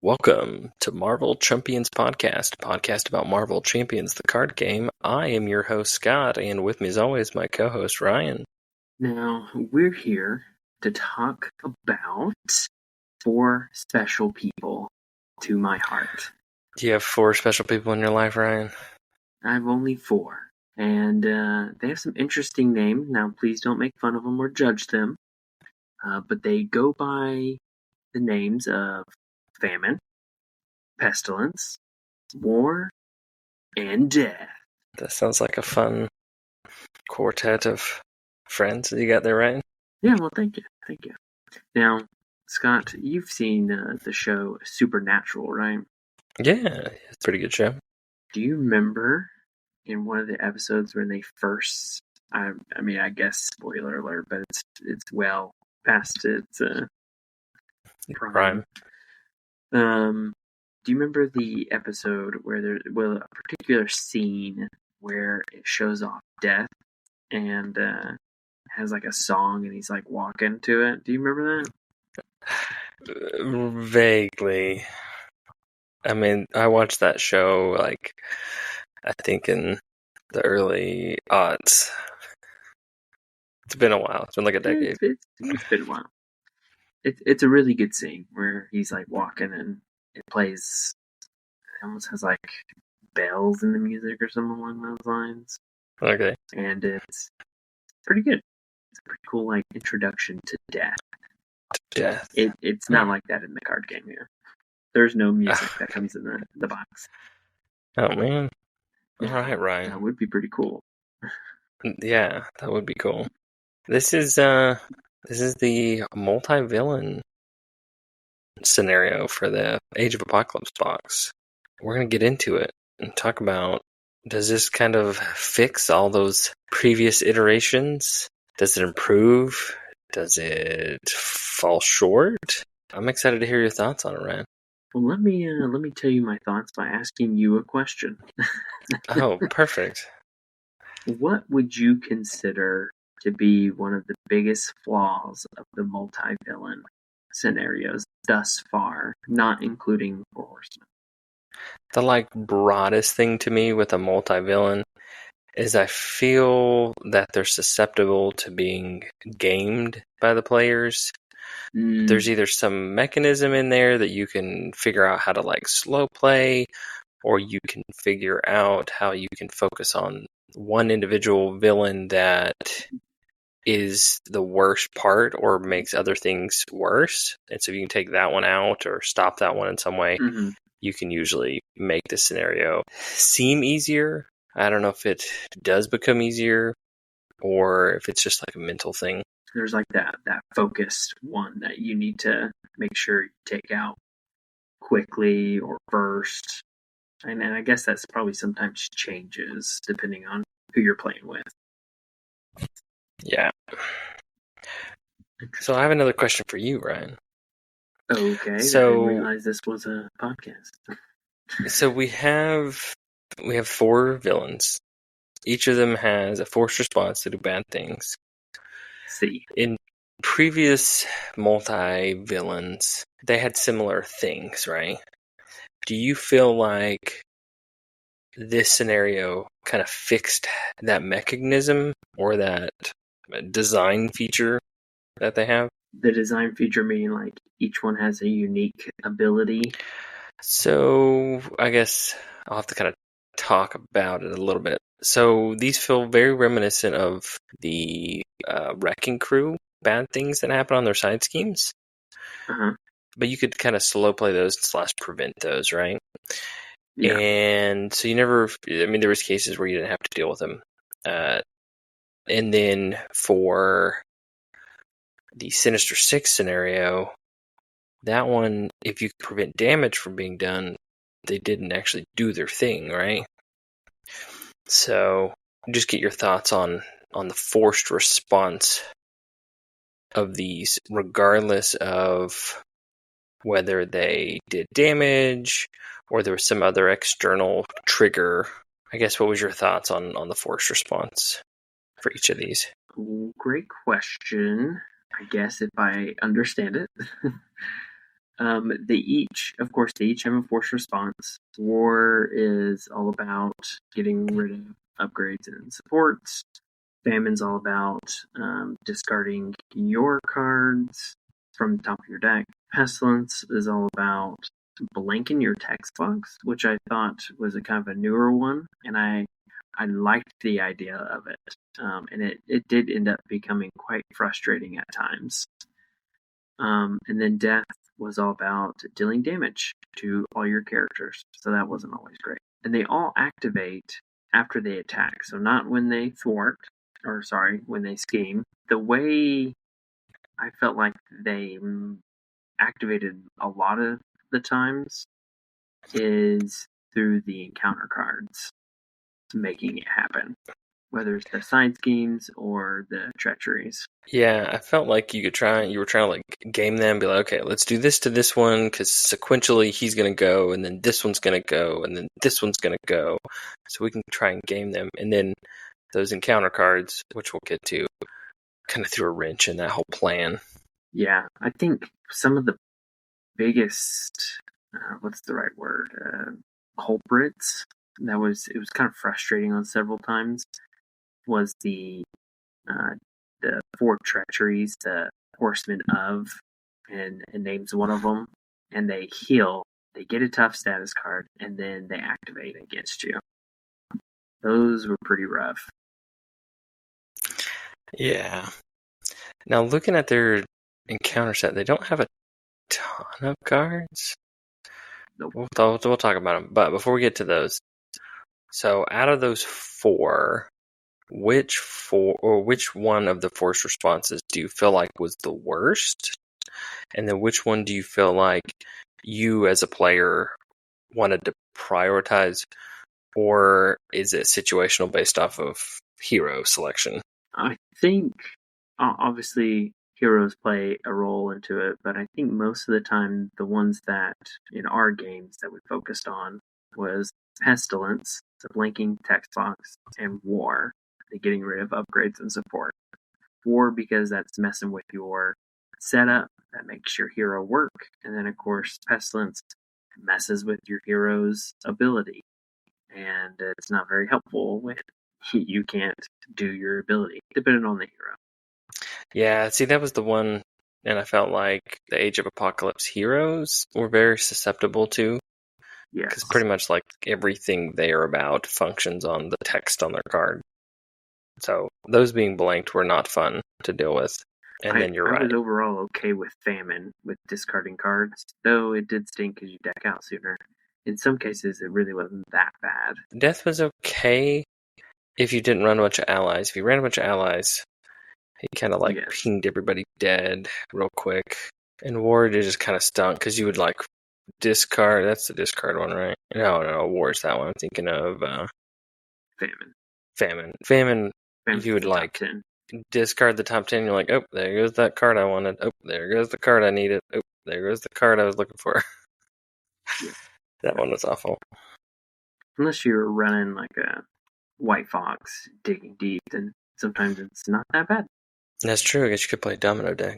Welcome to Marvel Champions Podcast, a podcast about Marvel Champions, the card game. I am your host, Scott, and with me as always, my co-host, Ryan. Now, we're here to talk about four special people to my heart. Do you have four special people in your life, Ryan? I have only four, and they have some interesting names. Now, please don't make fun of them or judge them, but they go by the names of famine, pestilence, war, and death. That sounds like a fun quartet of friends that you got there, Ryan. Yeah, well, thank you. Now, Scott, you've seen the show Supernatural, right? Yeah, it's a pretty good show. Do you remember in one of the episodes when they first, I guess spoiler alert, but it's well past its prime. Do you remember the episode where a particular scene where it shows off death and has like a song and he's like walking to it? Do you remember that? Vaguely. I mean, I watched that show, I think in the early aughts. It's been a while. It's been like a decade. It's been a while. It's a really good scene where he's like walking and it plays. It almost has like bells in the music or something along those lines. Okay. And it's pretty good. It's a pretty cool like introduction to death. Death. It's not like that in the card game here. There's no music that comes in the box. Oh man. Yeah, all right, Ryan. That would be pretty cool. Yeah, that would be cool. This is the multi-villain scenario for the Age of Apocalypse box. We're going to get into it and talk about, does this kind of fix all those previous iterations? Does it improve? Does it fall short? I'm excited to hear your thoughts on it, Ryan. Well, let me tell you my thoughts by asking you a question. Oh, perfect. What would you consider to be one of the biggest flaws of the multi-villain scenarios thus far, not including Four Horsemen? The broadest thing to me with a multi-villain is I feel that they're susceptible to being gamed by the players. There's either some mechanism in there that you can figure out how to slow play, or you can figure out how you can focus on one individual villain that is the worst part or makes other things worse. And so if you can take that one out or stop that one in some way, you can usually make the scenario seem easier. I don't know if it does become easier or if it's just like a mental thing. There's like that focused one that you need to make sure you take out quickly or first. And I guess that's probably sometimes changes depending on who you're playing with. Yeah. So I have another question for you, Ryan. Okay. So I didn't realize this was a podcast. So we have four villains. Each of them has a forced response to do bad things. See. In previous multi-villains, they had similar things, right? Do you feel like this scenario kind of fixed that mechanism or that design feature that they have? The design feature meaning like each one has a unique ability? So I guess I'll have to kind of talk about it a little bit. So these feel very reminiscent of the Wrecking Crew bad things that happen on their side schemes. Uh-huh. But you could kind of slow play those / prevent those, right? Yeah. And so there was cases where you didn't have to deal with them. And then for the Sinister Six scenario, that one, if you could prevent damage from being done, they didn't actually do their thing, right? So just get your thoughts on the forced response of these, regardless of whether they did damage or there was some other external trigger. I guess, what was your thoughts on the forced response for each of these? Great question. I guess if I understand it. They each have a forced response. War is all about getting rid of upgrades and supports. Famine's all about discarding your cards from the top of your deck. Pestilence is all about blanking your text box, which I thought was a kind of a newer one, and I liked the idea of it. And it did end up becoming quite frustrating at times. And then Death was all about dealing damage to all your characters, so that wasn't always great. And they all activate after they attack, so not when they thwart, or sorry, when they scheme. The way I felt like they activated a lot of the times is through the encounter cards making it happen, whether it's the side schemes or the treacheries. Yeah, I felt like you were trying to like game them, be like, okay, let's do this to this one because sequentially he's gonna go, and then this one's gonna go, and then this one's gonna go, so we can try and game them. And then those encounter cards, which we'll get to, kind of threw a wrench in that whole plan. Yeah, I think some of the biggest, what's the right word, culprits, it was kind of frustrating on several times, was the 4 treacheries, the Horsemen of, and names one of them, and they heal, they get a tough status card, and then they activate against you. Those were pretty rough. Yeah. Now, looking at their encounter set, they don't have a ton of cards. Nope. We'll talk about them. But before we get to those, so out of those 4, which one of the forced responses do you feel like was the worst? And then which one do you feel like you as a player wanted to prioritize? Or is it situational based off of hero selection? I think, obviously, heroes play a role into it, but I think most of the time the ones that, in our games, that we focused on was Pestilence, the blinking text box, and War, the getting rid of upgrades and support. War because that's messing with your setup, that makes your hero work, and then of course Pestilence messes with your hero's ability, and it's not very helpful when you can't do your ability, depending on the hero. Yeah, see, that was the one, and I felt like the Age of Apocalypse heroes were very susceptible to. Yes. Because pretty much like everything they are about functions on the text on their card. So those being blanked were not fun to deal with. And then you're right. I was overall okay with Famine, with discarding cards, though it did stink because you deck out sooner. In some cases, it really wasn't that bad. Death was okay if you didn't run a bunch of allies. If you ran a bunch of allies, he kind of like pinged everybody dead real quick. And War just kind of stunk because you would like discard. That's the discard one, right? No, War's that one. I'm thinking of Famine. You would like discard the top 10. You're like, oh, there goes that card I wanted. Oh, there goes the card I needed. Oh, there goes the card I was looking for. Yeah. That one was awful. Unless you're running like a White Fox digging deep, then sometimes it's not that bad. That's true. I guess you could play a domino deck.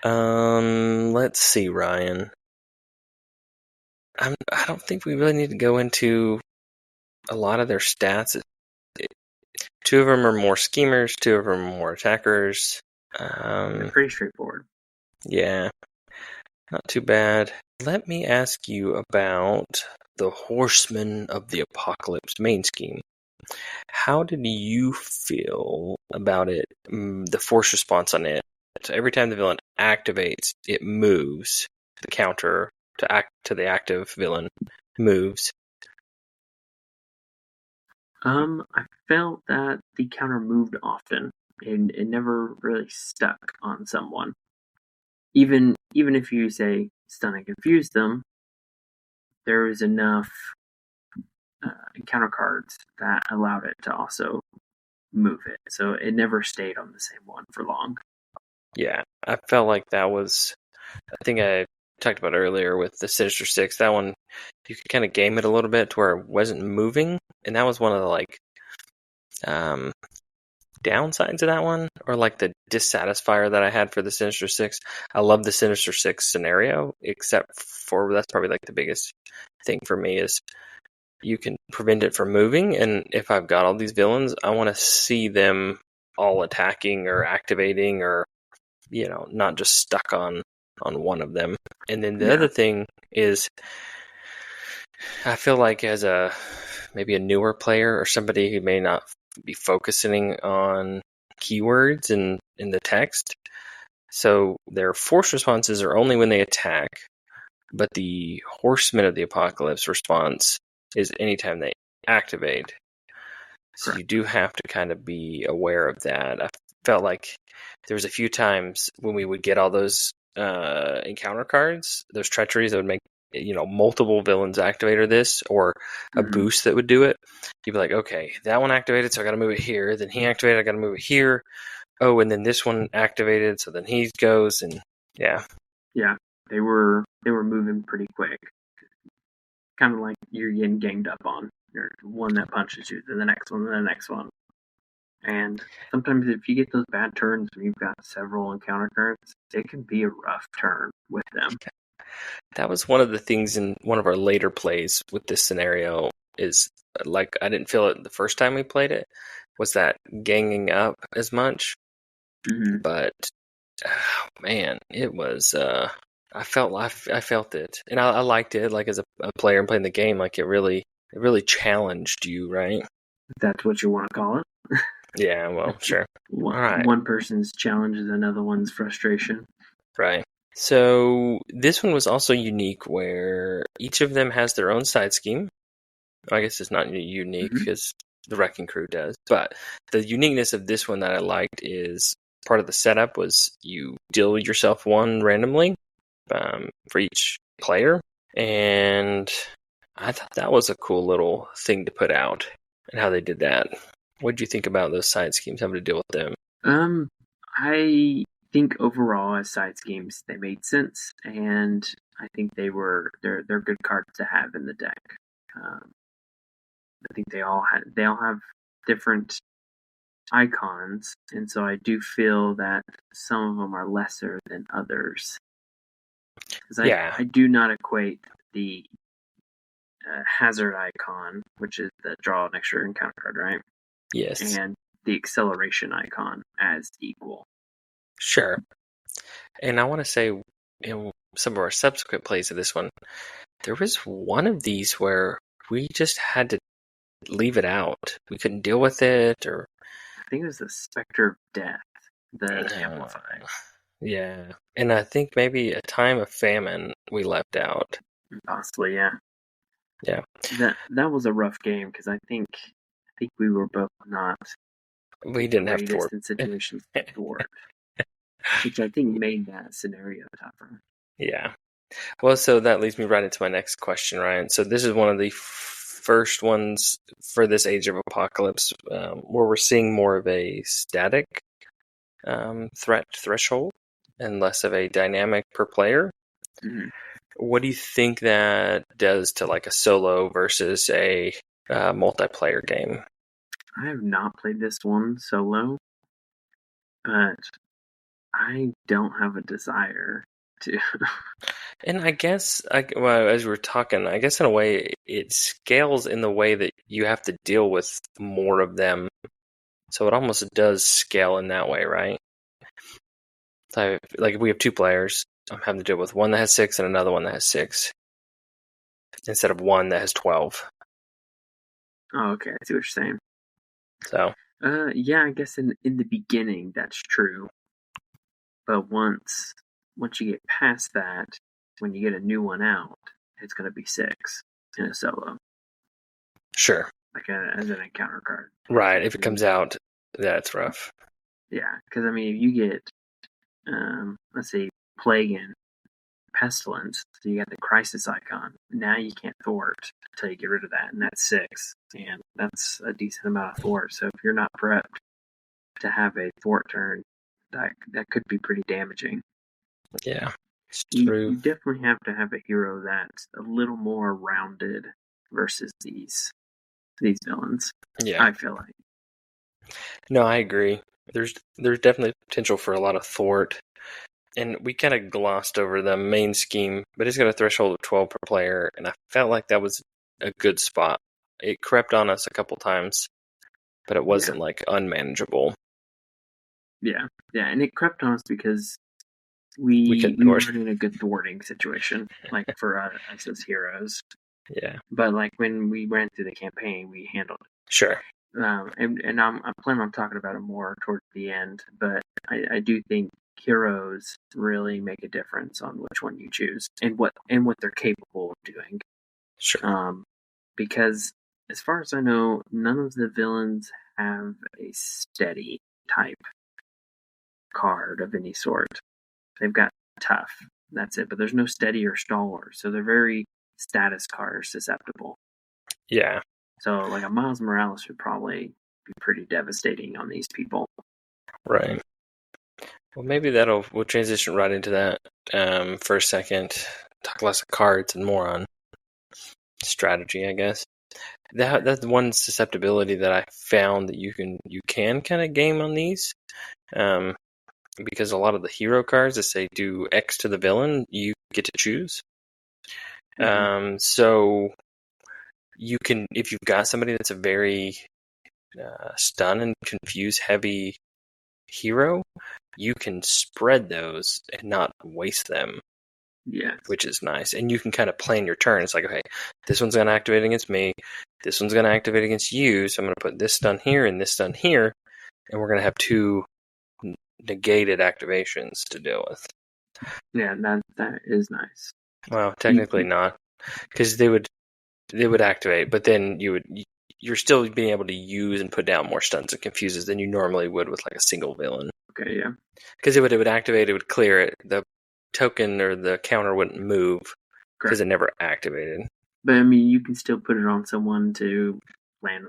Let's see, Ryan. I don't think we really need to go into a lot of their stats. 2 of them are more schemers, 2 of them are more attackers. They're pretty straightforward. Yeah, not too bad. Let me ask you about the Horsemen of the Apocalypse main scheme. How did you feel about it, the force response on it? So every time the villain activates, it moves. The counter to the active villain moves. I felt that the counter moved often, and it never really stuck on someone. Even if you say stun and confuse them, there was enough encounter cards that allowed it to also move it, so it never stayed on the same one for long. Yeah, I felt like that was, I think I talked about earlier with the Sinister Six, that one, you could kind of game it a little bit to where it wasn't moving, and that was one of the, like, downside to that one, or like the dissatisfier that I had for the Sinister Six. I love the Sinister Six scenario, except for that's probably like the biggest thing for me is you can prevent it from moving. And if I've got all these villains, I want to see them all attacking or activating, or not just stuck on one of them. And then the other thing is, I feel like as maybe a newer player or somebody who may not be focusing on keywords in the text, so their force responses are only when they attack, but the Horsemen of the Apocalypse response is anytime they activate. So Correct. you do have to kind of be aware of that. I felt like there was a few times when we would get all those encounter cards, those treacheries that would make multiple villains activate this, or a boost that would do it. You'd be like, okay, that one activated, so I got to move it here. Then he activated, I got to move it here. Oh, and then this one activated, so then he goes, and yeah, they were moving pretty quick. Kind of like you're getting ganged up on. You're one that punches you, then the next one, then the next one. And sometimes if you get those bad turns where you've got several encounter cards, it can be a rough turn with them. That was one of the things in one of our later plays with this scenario is, like, I didn't feel it the first time we played it, was that ganging up as much. But, man, it was, I felt it. And I liked it, like, as a player and playing the game, like, it really challenged you, right? If that's what you want to call it. Yeah, well, sure. All right. One person's challenge is another one's frustration. Right. So this one was also unique where each of them has their own side scheme. I guess it's not unique because the Wrecking Crew does. But the uniqueness of this one that I liked is part of the setup was you deal yourself one randomly for each player. And I thought that was a cool little thing to put out and how they did that. What did you think about those side schemes, having to deal with them? I think overall as side schemes they made sense, and I think they're good cards to have in the deck. I think they all have different icons, and so I do feel that some of them are lesser than others. Because I do not equate the hazard icon, which is the draw an extra encounter card, right? Yes. And the acceleration icon as equal. Sure. And I want to say, in some of our subsequent plays of this one, there was one of these where we just had to leave it out. We couldn't deal with it, or I think it was the Spectre of Death, the Amplify. Yeah, and I think maybe a Time of Famine we left out. Possibly, yeah. Yeah. That was a rough game because I think we were both not. We didn't have thwart in situations thwart, which I think made that scenario tougher. Yeah. Well, so that leads me right into my next question, Ryan. So this is one of the first ones for this Age of Apocalypse where we're seeing more of a static threat threshold and less of a dynamic per player. What do you think that does to like a solo versus a multiplayer game? I have not played this one solo, but I don't have a desire to. And I guess, as we were talking, I guess in a way it scales in the way that you have to deal with more of them. So it almost does scale in that way, right? So, like if we have two players, I'm having to deal with one that has 6 and another one that has 6. Instead of one that has 12. Oh, okay, I see what you're saying. So, yeah, I guess in the beginning that's true, but once you get past that, when you get a new one out, it's going to be 6 in a solo. Sure. Like as an encounter card. Right. If it comes out, that's rough. Yeah, because I mean, if you get, let's say, Plague and Pestilence, so you got the Crisis icon. Now you can't thwart until you get rid of that, and that's 6, and that's a decent amount of thwart. So if you're not prepped to have a thwart turn, that could be pretty damaging. Yeah, it's true. You definitely have to have a hero that's a little more rounded versus these villains. Yeah, I feel like. No, I agree. There's definitely potential for a lot of thwart. And we kind of glossed over the main scheme, but it's got a threshold of 12 per player, and I felt like that was a good spot. It crept on us a couple times, but it wasn't like unmanageable. Yeah, and it crept on us because We we couldn't weren't thwart. in a good thwarting situation, like for us as heroes. Yeah, But like when we ran through the campaign, we handled it. sure. And I'm planning on talking about it more towards the end, but I do think heroes really make a difference on which one you choose and what they're capable of doing. Sure. Because as far as I know, none of the villains have a steady type card of any sort. They've got tough, that's it, but there's no steady or stalwart, so they're very status card susceptible. Yeah. So like a Miles Morales would probably be pretty devastating on these people. Right. Well, maybe we'll transition right into that for a second. Talk less of cards and more on strategy, I guess. That's one susceptibility that I found that you can kind of game on these. Because a lot of the hero cards that say do X to the villain, you get to choose. So you can, if you've got somebody that's a very stun and confuse heavy hero, you can spread those and not waste them. Yeah. Which is nice. And you can kind of plan your turn. It's like, okay, this one's going to activate against me. This one's going to activate against you. So I'm going to put this stun here and this stun here. And we're going to have two negated activations to deal with. Yeah, that is nice. Well, technically not, because they would activate, but then you're still being able to use and put down more stuns and confuses than you normally would with like a single villain. Okay, yeah. Because it would activate, it would clear it. The token or the counter wouldn't move because it never activated. But I mean, you can still put it on someone to land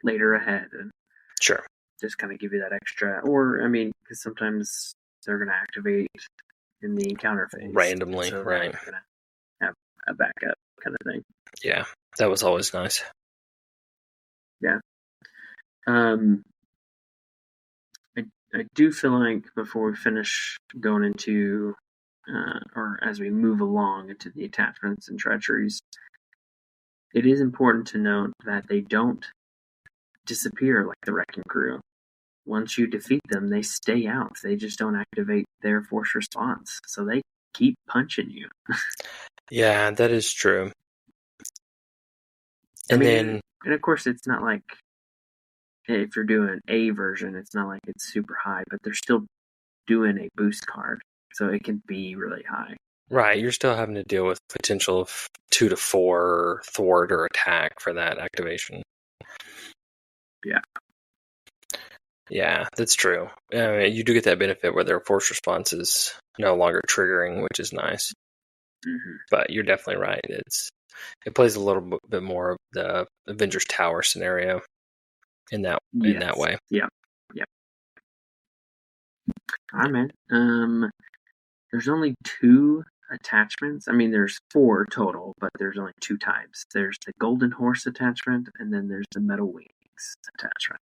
later ahead, and sure, just kind of give you that extra. Or I mean, because sometimes they're going to activate in the encounter phase randomly, so right? They're going to have a backup kind of thing. Yeah, that was always nice. Yeah. I do feel like before we finish going into, or as we move along into the attachments and treacheries, it is important to note that they don't disappear like the Wrecking Crew. Once you defeat them, they stay out. They just don't activate their force response. So they keep punching you. Yeah, that is true. And of course, it's not like if you're doing a version, it's not like it's super high, but they're still doing a boost card. So it can be really high. Right, you're still having to deal with potential of 2 to 4 thwart or attack for that activation. Yeah. Yeah, that's true. You do get that benefit where their force response is no longer triggering, which is nice. Mm-hmm. But you're definitely right. It plays a little bit more of the Avengers Tower scenario in that way. Yeah. All right, man. There's only 2 attachments. I mean, there's 4 total, but there's only 2 types. There's the Golden Horse attachment, and then there's the Metal Wings attachment.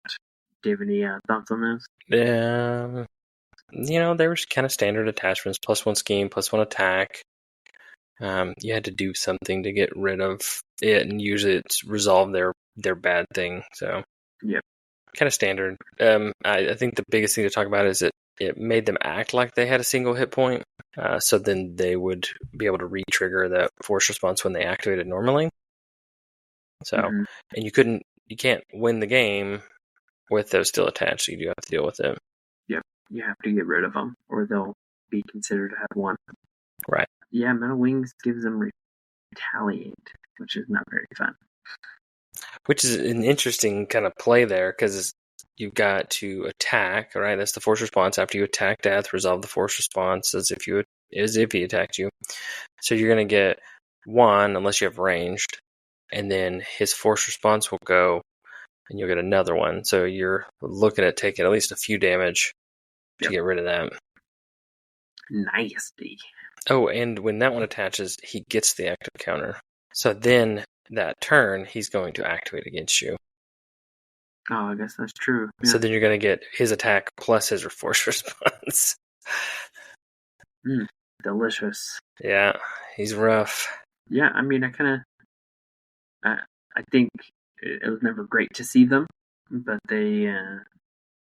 Do you have any thoughts on those? They were kind of standard attachments, +1 scheme, +1 attack. You had to do something to get rid of it, and usually it's resolve their bad thing. So, yep, kind of standard. I think the biggest thing to talk about is it made them act like they had a single hit point. So then they would be able to re-trigger that force response when they activated normally. So, and you can't win the game with those still attached. So you do have to deal with it. Yep, you have to get rid of them, or they'll be considered to have won. Right. Yeah, Metal Wings gives them retaliate, which is not very fun. Which is an interesting kind of play there, because you've got to attack, right? That's the force response. After you attack death, resolve the force response as if he attacked you. So you're going to get 1 unless you have ranged, and then his force response will go, and you'll get another 1. So you're looking at taking at least a few damage to get rid of that. Nasty. Oh, and when that one attaches, he gets the active counter. So then that turn, he's going to activate against you. Oh, I guess that's true. Yeah. So then you're going to get his attack plus his force response. Delicious. Yeah, he's rough. Yeah, I mean, I think it was never great to see them, but they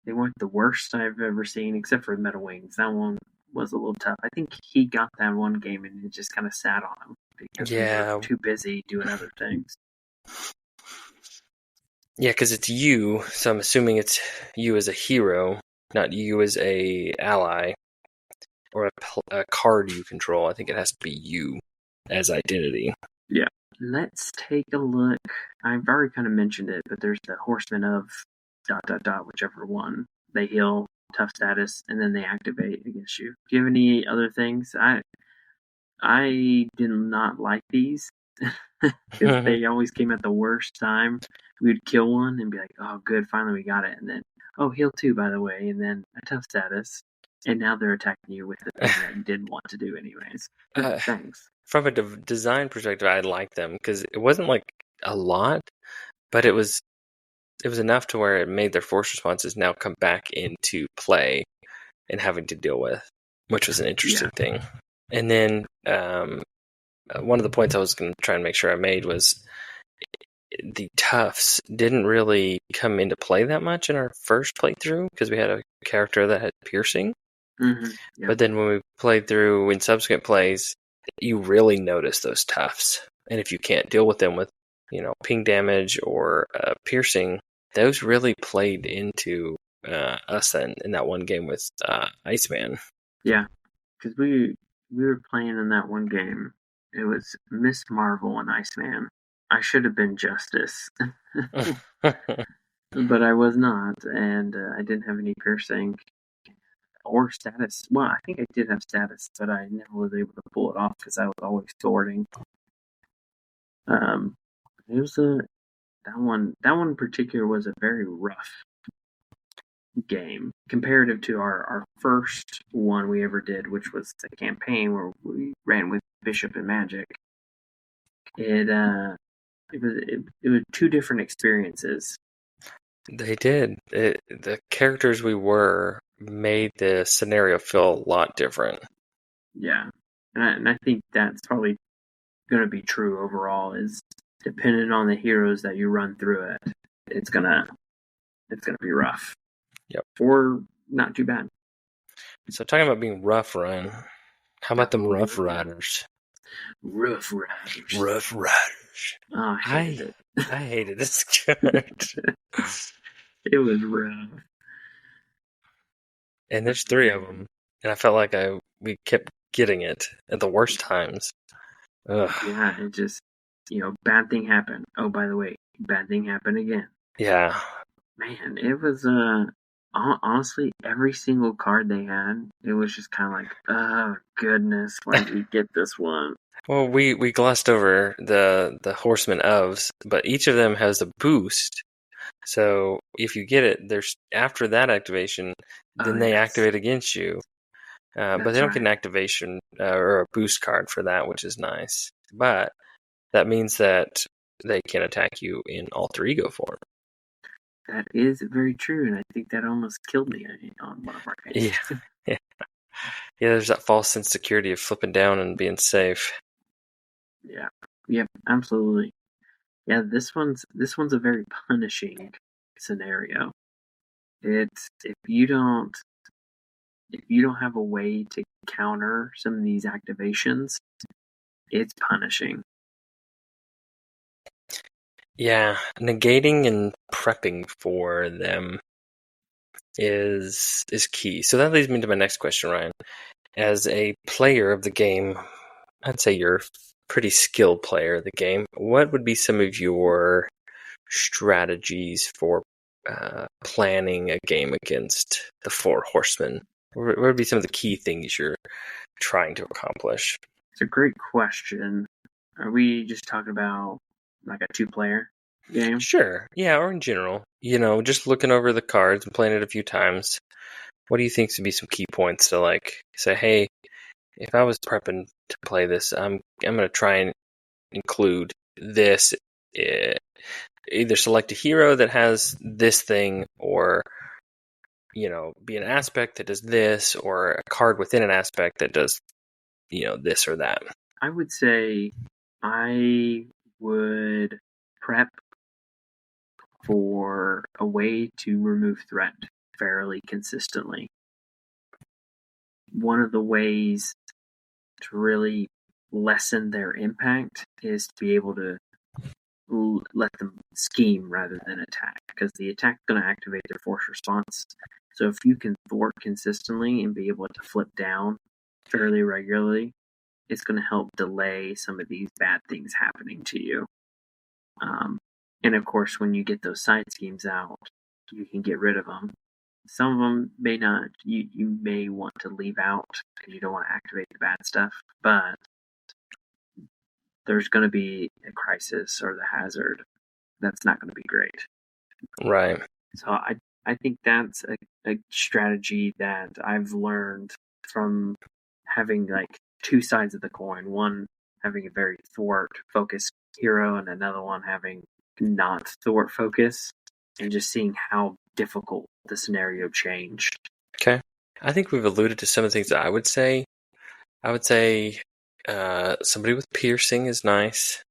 weren't the worst I've ever seen, except for Metal Wings. That one was a little tough. I think he got that one game and it just kind of sat on him because we were too busy doing other things. Yeah, because it's you, so I'm assuming it's you as a hero, not you as a ally or a card you control. I think it has to be you as identity. Yeah. Let's take a look. I've already kind of mentioned it, but there's the Horsemen of ... whichever one. They heal, tough status, and then they activate against you. Do you have any other things? I did not like these because they always came at the worst time. We'd kill one and be like, "Oh, good, finally we got it," and then, "Oh, heal 2, by the way," and then a tough status, and now they're attacking you with the thing that you didn't want to do anyways. Thanks. From a design perspective, I like them because it wasn't like a lot, but it was enough to where it made their force responses now come back into play and having to deal with, which was an interesting thing. And then one of the points I was going to try and make sure I made was the toughs didn't really come into play that much in our first playthrough because we had a character that had piercing. Mm-hmm. But then when we played through in subsequent plays, you really notice those toughs. And if you can't deal with them with, ping damage or piercing, those really played into us in that one game with Iceman. Yeah, because we were playing in that one game. It was Miss Marvel and Iceman. I should have been Justice, but I was not, and I didn't have any piercing or status. Well, I think I did have status, but I never was able to pull it off because I was always sorting. It was that one in particular was a very rough game comparative to our first one we ever did, which was the campaign where we ran with Bishop and Magic. It was two different experiences. They did. The characters we were made the scenario feel a lot different. Yeah, and I think that's probably going to be true overall. Is depending on the heroes that you run through it, it's gonna be rough. Yep. Or not too bad. So talking about being rough, Ryan, how about them Rough Riders? Rough Riders. Rough Riders. Oh, I hated it. I hated this character. It was rough. And there's 3 of them, and I felt like we kept getting it at the worst times. Ugh. Yeah, it just, bad thing happened. Oh, by the way, bad thing happened again. Yeah. Man, it was, honestly, every single card they had, it was just kind of like, oh, goodness, why did we get this one? Well, we glossed over the Horsemen ofs, but each of them has a boost. So if you get it, there's after that activation, then they activate against you. But they don't get an activation or a boost card for that, which is nice. But that means that they can attack you in alter ego form. That is very true, and I think that almost killed me on one of our games. Yeah. Yeah, there's that false sense of security of flipping down and being safe. Yeah. Yep, absolutely. Yeah, this one's a very punishing scenario. It's if you don't have a way to counter some of these activations, it's punishing. Yeah, negating and prepping for them is key. So that leads me to my next question, Ryan. As a player of the game, I'd say you're a pretty skilled player of the game. What would be some of your strategies for planning a game against the Four Horsemen? What would be some of the key things you're trying to accomplish? It's a great question. Are we just talking about like a 2-player game? Sure. Yeah, or in general. Just looking over the cards and playing it a few times. What do you think would be some key points to say, hey, if I was prepping to play this, I'm going to try and include this either select a hero that has this thing, or be an aspect that does this, or a card within an aspect that does this or that. I would say I would prep for a way to remove threat fairly consistently. One of the ways to really lessen their impact is to be able to let them scheme rather than attack, because the attack is going to activate their force response. So if you can thwart consistently and be able to flip down fairly regularly, it's going to help delay some of these bad things happening to you. And of course, when you get those side schemes out, you can get rid of them. Some of them may not. You may want to leave out because you don't want to activate the bad stuff, but there's going to be a crisis or the hazard that's not going to be great. Right. So I think that's a strategy that I've learned from having like two sides of the coin. One having a very thwart focused hero and another one having not thwart focus, and just seeing how difficult the scenario changed. Okay. I think we've alluded to some of the things that I would say. I would say somebody with piercing is nice,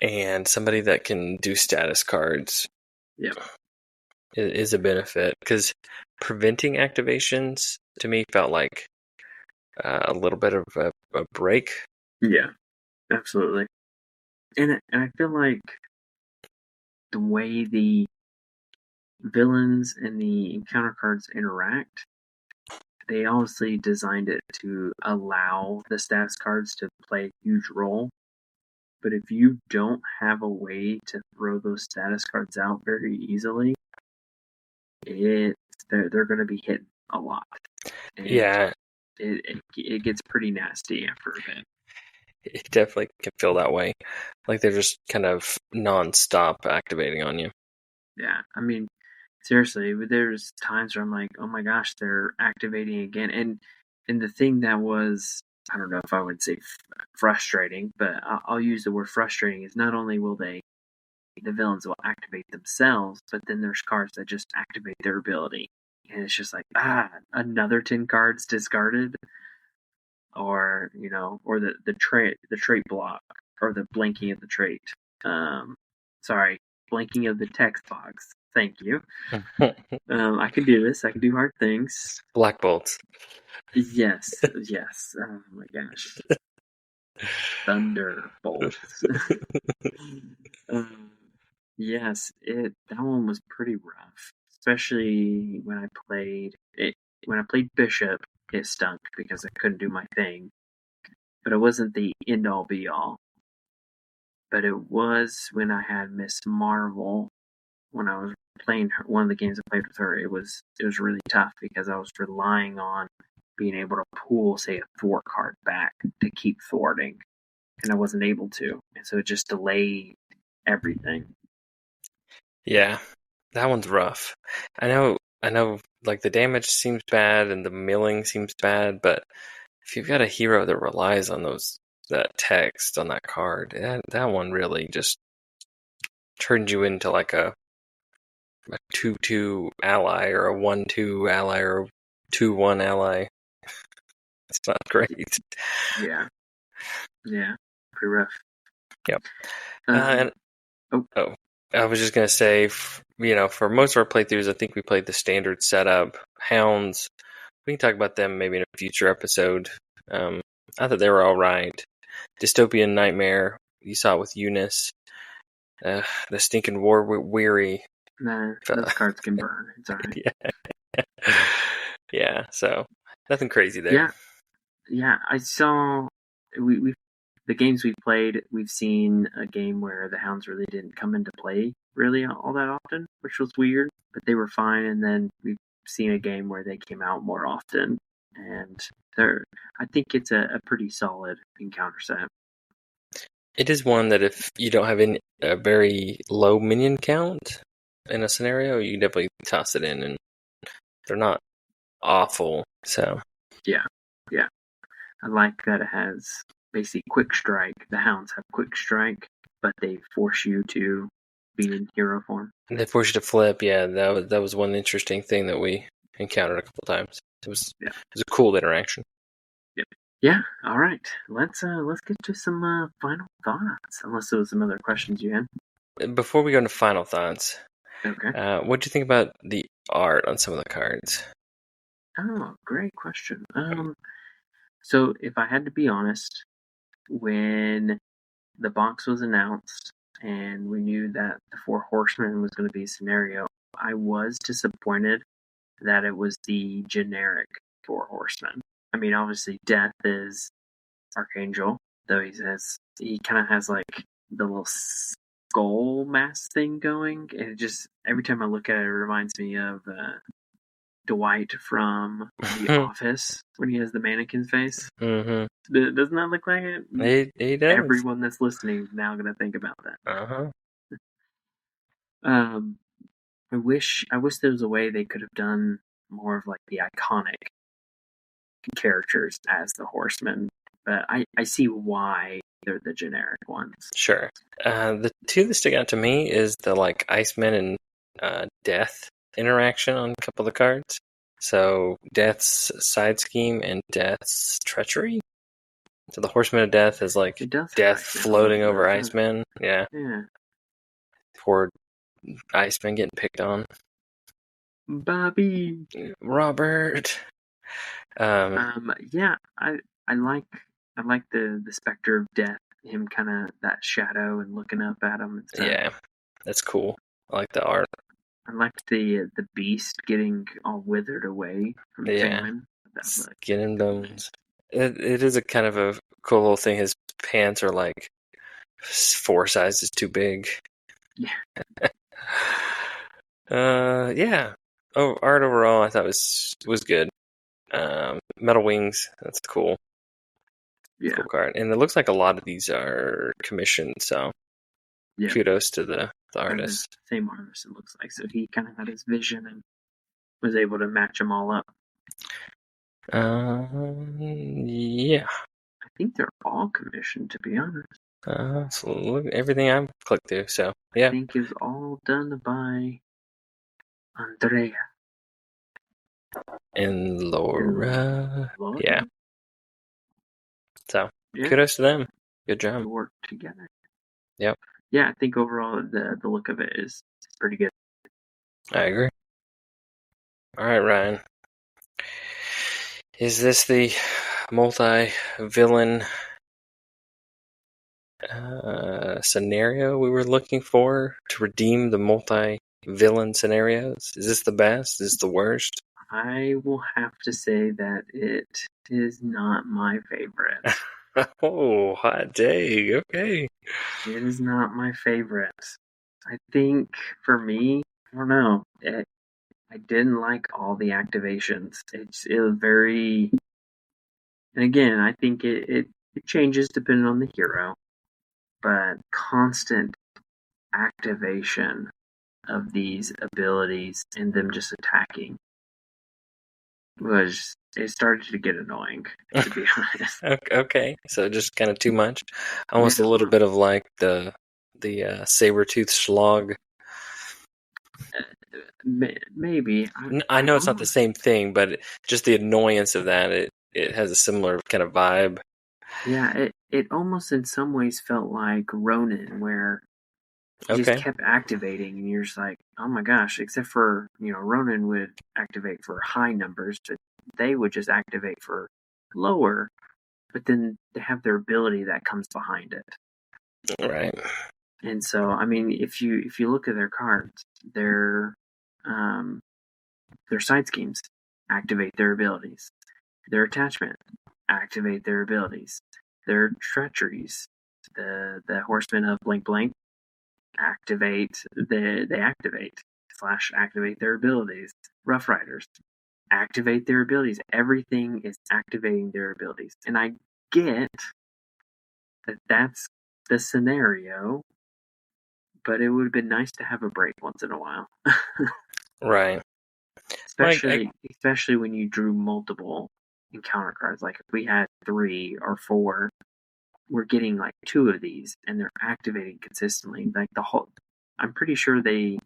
and somebody that can do status cards is a benefit, because preventing activations to me felt like a little bit of a break. Yeah, absolutely. And I feel like the way the villains and the encounter cards interact, they obviously designed it to allow the status cards to play a huge role. But if you don't have a way to throw those status cards out very easily, they're going to be hit a lot. And yeah. It gets pretty nasty after a bit. It definitely can feel that way. Like they're just kind of non-stop activating on you. Yeah, I mean, seriously, there's times where I'm like, oh my gosh, they're activating again. And the thing that was, I don't know if I would say frustrating, but I'll use the word frustrating, is not only will the villains will activate themselves, but then there's cards that just activate their ability. And it's just like, another 10 cards discarded. Or, or the trait block, or the blanking of the trait. Blanking of the text box. Thank you. I can do this. I can do hard things. Black bolts. Yes. Oh my gosh. Thunderbolts. Yes, that one was pretty rough, especially when I played it. When I played Bishop, it stunk because I couldn't do my thing. But it wasn't the end all be all. But it was when I had Miss Marvel. When I was playing one of the games I played with her, it was really tough because I was relying on being able to pull, say, a thwart card back to keep thwarting, and I wasn't able to, and so it just delayed everything. Yeah, that one's rough. I know. Like the damage seems bad and the milling seems bad, but if you've got a hero that relies on that text on that card, that one really just turns you into like a 2/2 ally, or a 1/2 ally, or a 2/1 ally. It's not great. Yeah, pretty rough. Yep. I was just gonna say, for most of our playthroughs, I think we played the standard setup. Hounds, we can talk about them maybe in a future episode. I thought they were all right. Dystopian Nightmare, you saw it with Eunice. The Stinking War Weary. Nah, those cards can burn. It's alright. Yeah, so nothing crazy there. Yeah. I saw the games we've played. We've seen a game where the hounds really didn't come into play really all that often, which was weird. But they were fine. And then we've seen a game where they came out more often, and I think it's a pretty solid encounter set. It is one that if you don't have a very low minion count in a scenario, you definitely toss it in, and they're not awful. So yeah, I like that it has basically quick strike. The hounds have quick strike, but they force you to be in hero form. They force you to flip. Yeah, that was one interesting thing that we encountered a couple times. It was a cool interaction. Yep. Yeah. All right. Let's get to some final thoughts. Unless there was some other questions you had. Before we go into final thoughts, okay. What do you think about the art on some of the cards? Oh, great question. So if I had to be honest, when the box was announced and we knew that the Four Horsemen was going to be a scenario, I was disappointed that it was the generic Four Horsemen. I mean, obviously, Death is Archangel, though he kind of has like the little skull mask thing going, and it just every time I look at it, it reminds me of Dwight from The Office when he has the mannequin face. Mm-hmm. Doesn't that look like it? He does. Everyone that's listening is now going to think about that. Uh-huh. I wish there was a way they could have done more of like the iconic characters as the Horsemen, but I see why they're the generic ones. Sure. The two that stick out to me is the like Iceman and Death interaction on a couple of the cards. So Death's side scheme and Death's treachery. So the Horseman of Death is like Death floating over Iceman. Yeah. Poor Iceman getting picked on. Bobby. Robert. Yeah, I like the specter of death, him kind of that shadow and looking up at him and stuff. Yeah, that's cool. I like the art. I like the beast getting all withered away from famine. Skin and bones. It is a kind of a cool little thing. His pants are like 4 sizes too big. Yeah. Yeah. Oh, art overall I thought was good. Metal Wings, that's cool. Yeah. Cool card. And it looks like a lot of these are commissioned, so kudos to the artist. Same artist, it looks like. So he kind of had his vision and was able to match them all up. Yeah. I think they're all commissioned, to be honest. So look, everything I've clicked through, so yeah. I think it was all done by Andrea. And Laura. Yeah. So, kudos to them. Good job. They work together. Yep. Yeah, I think overall the look of it is pretty good. I agree. All right, Ryan. Is this the multi-villain scenario we were looking for to redeem the multi-villain scenarios? Is this the best? Is this the worst? I will have to say that it is not my favorite. Oh, hot day. Okay. It is not my favorite. I think for me, I don't know. I didn't like all the activations. It was very, and again, I think it changes depending on the hero, but constant activation of these abilities and them just attacking it started to get annoying, to be honest. Okay, so just kind of too much. Almost a little bit of like the saber-tooth slog. Maybe. I know it's not the same thing, but just the annoyance of that, it has a similar kind of vibe. Yeah, it almost in some ways felt like Ronin, where he just kept activating, and you're just like, oh my gosh, except for, Ronin would activate for high numbers, but they would just activate for lower, but then they have their ability that comes behind it. Right. And so, I mean, if you look at their cards, their side schemes activate their abilities. Their attachment activate their abilities. Their treacheries, the Horsemen of Blank Blank, activate their abilities. Rough Riders activate their abilities. Everything is activating their abilities. And I get that that's the scenario, but it would have been nice to have a break once in a while. Right. Especially when you drew multiple encounter cards. Like if we had 3 or 4, we're getting like 2 of these and they're activating consistently. Like I'm pretty sure they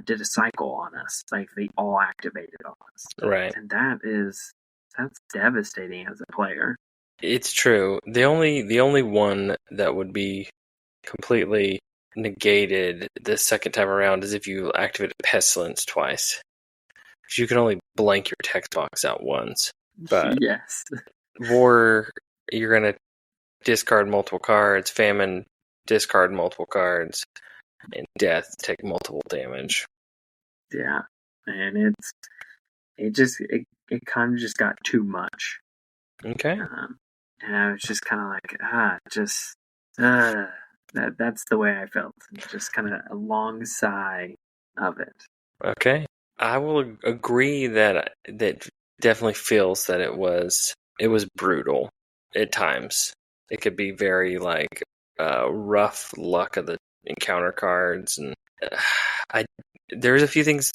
did a cycle on us, like they all activated on us, Right. and that's devastating as a player. It's true. The only one that would be completely negated the second time around is if you activate Pestilence twice. Because you can only blank your text box out once. But yes. War, you're going to discard multiple cards. Famine, discard multiple cards. And Death, take multiple damage. Yeah. And it kind of just got too much. Okay. And I was just kind of like, that's the way I felt. Just kind of a long sigh of it. Okay. I will agree that definitely feels that it was brutal at times. It could be very like rough luck of the encounter cards, and there's a few things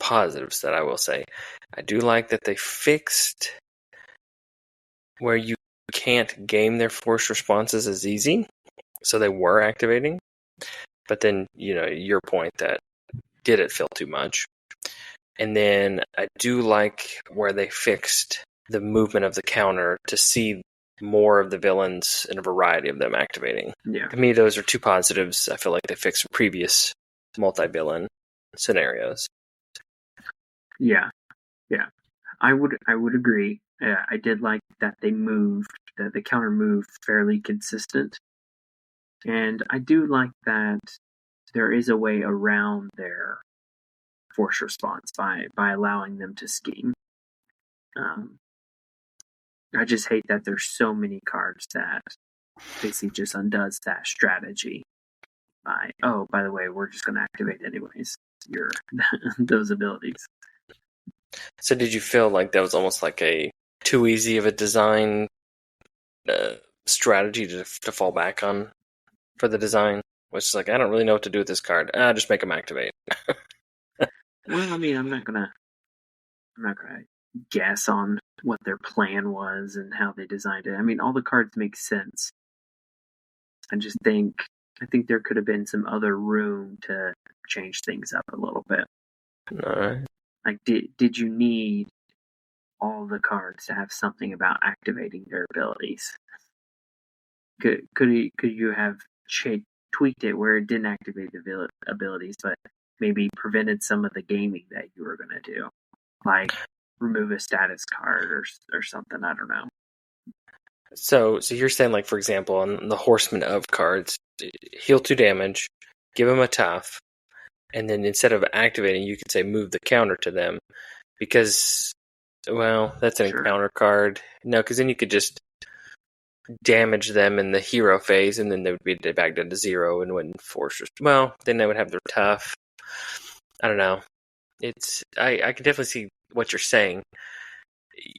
positives that I will say. I do like that they fixed where you can't game their forced responses as easy, so they were activating. But then your point that did it feel too much. And then I do like where they fixed the movement of the counter to see more of the villains and a variety of them activating. Yeah. To me, those are two positives. I feel like they fixed previous multi-villain scenarios. Yeah. I would agree. I did like that they moved, that the counter moved fairly consistent. And I do like that there is a way around their force response by allowing them to scheme. I just hate that there's so many cards that basically just undoes that strategy by the way, we're just going to activate anyways your those abilities. So did you feel like that was almost like a too easy of a design strategy to fall back on for the design? Which is like, I don't really know what to do with this card. Just make them activate. Well, I mean, I'm not gonna guess on what their plan was and how they designed it. I mean, all the cards make sense. I think there could have been some other room to change things up a little bit. All right. Like, did you need all the cards to have something about activating their abilities? Could you have tweaked it where it didn't activate the abilities, but maybe prevented some of the gaming that you were going to do, like remove a status card or something? I don't know. So you're saying, like, for example, on the Horsemen of cards, heal 2 damage, give them a tough, and then instead of activating, you could say move the counter to them, because, well, that's an encounter card. No, because then you could just damage them in the hero phase, and then they would be back down to 0 and wouldn't force. Well, then they would have their tough. I don't know. I can definitely see what you're saying.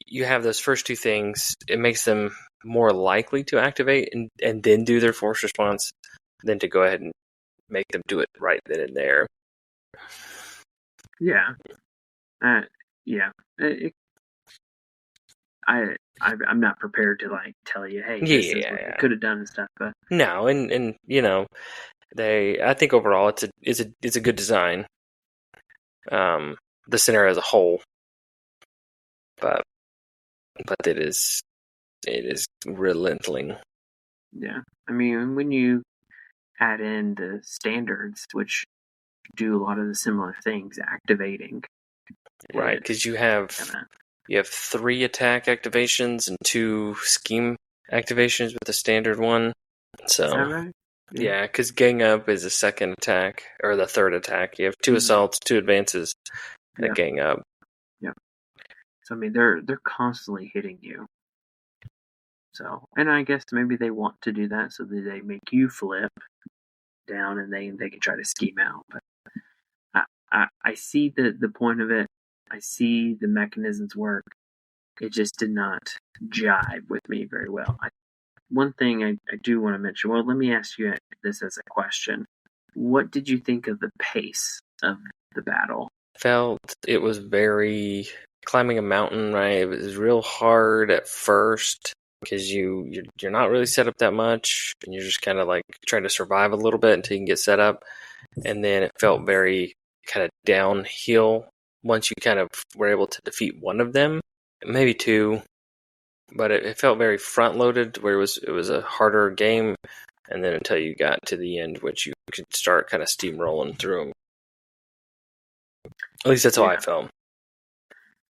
You have those first two things, it makes them more likely to activate and then do their force response than to go ahead and make them do it right then and there. Yeah. I'm not prepared to like tell you, hey, this is what you could have done and stuff. But no, and I think overall it's a good design. The scenario as a whole, but it is relenting. Yeah, I mean, when you add in the standards, which do a lot of the similar things, activating, right? Because you have 3 attack activations and 2 scheme activations with the standard one. So, is that right? Yeah, because gang up is a second attack or the third attack. You have 2 assaults, 2 advances, and a gang up. Yeah. So I mean, they're constantly hitting you. So, and I guess maybe they want to do that so that they make you flip down and they can try to scheme out. But I see the point of it. I see the mechanisms work. It just did not jive with me very well. One thing I do want to mention, well, let me ask you this as a question. What did you think of the pace of the battle? Felt it was very climbing a mountain, right? It was real hard at first because you're not really set up that much, and you're just kind of like trying to survive a little bit until you can get set up. and then it felt very kind of downhill once you kind of were able to defeat one of them, maybe two, but it felt very front loaded where it was a harder game, and then until you got to the end, which you could start kind of steamrolling through them. At least that's how I felt.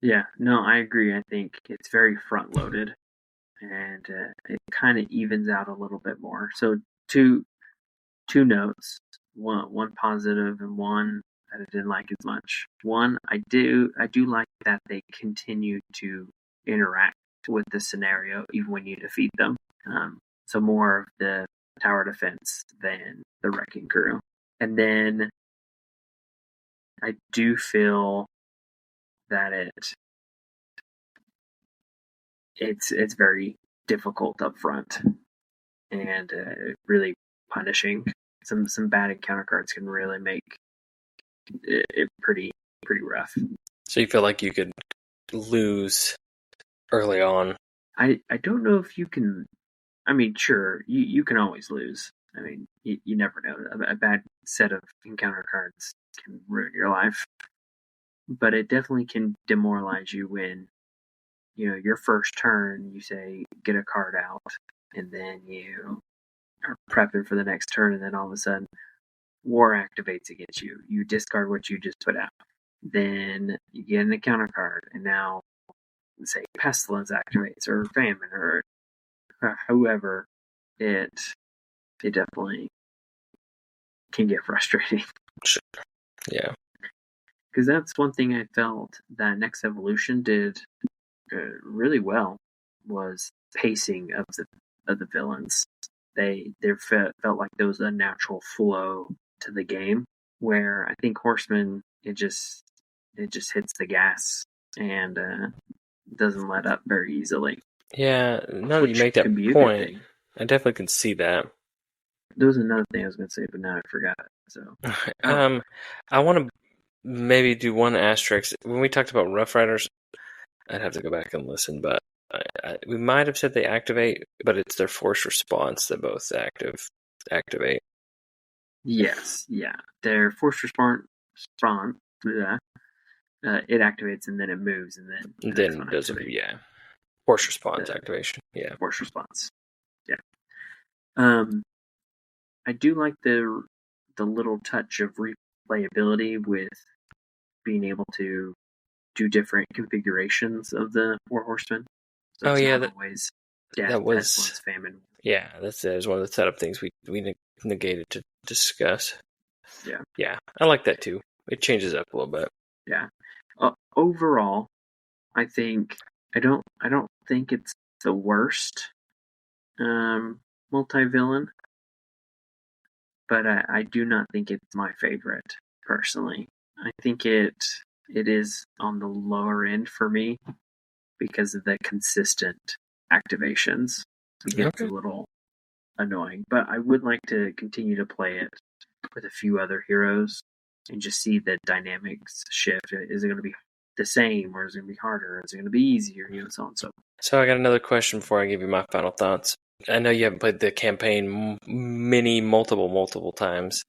Yeah, no, I agree. I think it's very front loaded, and it kind of evens out a little bit more. So two notes, one positive and one that I didn't like as much. One, I do like that they continue to interact with the scenario even when you defeat them. So more of the tower defense than the wrecking crew. And then I do feel that it's very difficult up front and really punishing. Some bad encounter cards can really make it pretty rough. So you feel like you could lose early on? I don't know if you can. I mean, sure, you can always lose. I mean, you never know. A bad set of encounter cards can ruin your life. But it definitely can demoralize you when, your first turn, you say, get a card out, and then you are prepping for the next turn, and then all of a sudden, war activates against you. You discard what you just put out. Then you get an encounter card, and now, say, pestilence activates, or famine, or whoever, it definitely can get frustrating. Sure. Yeah. Because that's one thing I felt that Next Evolution did really well, was pacing of the villains. They felt like there was a natural flow to the game, where I think Horseman it just hits the gas and doesn't let up very easily. Yeah, now that you make that point, I definitely can see that. There was another thing I was going to say, but now I forgot it. So, I want to maybe do one asterisk. When we talked about Rough Riders, I'd have to go back and listen, but we might have said they activate, but it's their force response that both activate. Yes, yeah. Their force response, it activates and then it moves and then it does it, yeah. Force response activation, yeah. Force response, yeah. I do like the little touch of replayability with being able to do different configurations of the Four Horsemen. So that was pestilence, famine. Yeah, that was one of the setup things we negated to discuss. Yeah, I like that too. It changes up a little bit. Yeah. Overall, I think I don't think it's the worst multi-villain, but I do not think it's my favorite personally. I think it is on the lower end for me because of the consistent activations. It gets a little annoying, but I would like to continue to play it with a few other heroes and just see the dynamics shift. Is it going to be the same, or is it going to be harder? Is it going to be easier? So on and so forth. So I got another question before I give you my final thoughts. I know you haven't played the campaign multiple times,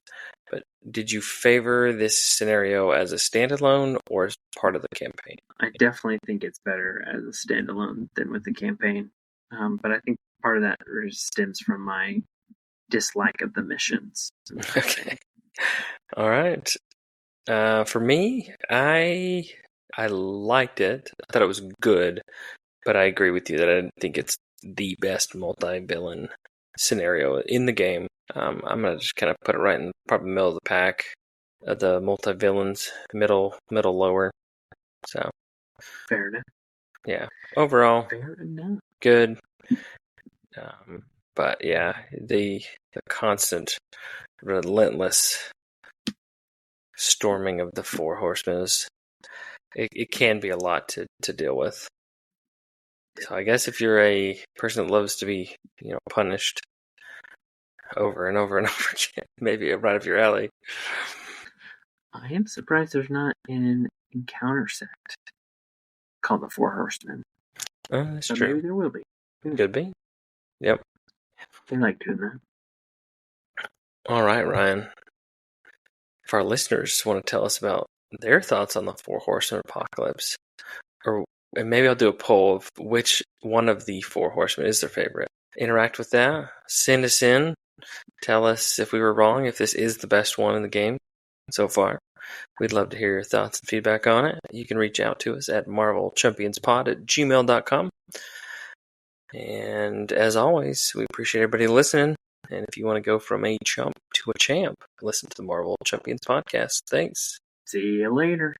but did you favor this scenario as a standalone or as part of the campaign? I definitely think it's better as a standalone than with the campaign, but I think part of that stems from my dislike of the missions. Okay. All right. For me, I liked it. I thought it was good, but I agree with you that I didn't think it's the best multi-villain scenario in the game. I'm gonna just kind of put it right in probably the middle of the pack of the multi-villains, middle lower. So fair enough. Yeah, overall, fair enough. Good. But yeah, the constant, relentless storming of the Four Horsemen it can be a lot to deal with. So I guess if you're a person that loves to be, punished over and over and over again, maybe right up your alley. I am surprised there's not an encounter set called the Four Horsemen. That's true. Maybe there will be. Could be. Yep. They like doing that. All right, Ryan. if our listeners want to tell us about their thoughts on the Four Horsemen apocalypse, and maybe I'll do a poll of which one of the Four Horsemen is their favorite. Interact with that. Send us in. Tell us if we were wrong, if this is the best one in the game so far. We'd love to hear your thoughts and feedback on it. You can reach out to us at marvelchampionspod@gmail.com. And as always, we appreciate everybody listening. And if you want to go from a chump to a champ, listen to the Marvel Champions podcast. Thanks. See you later.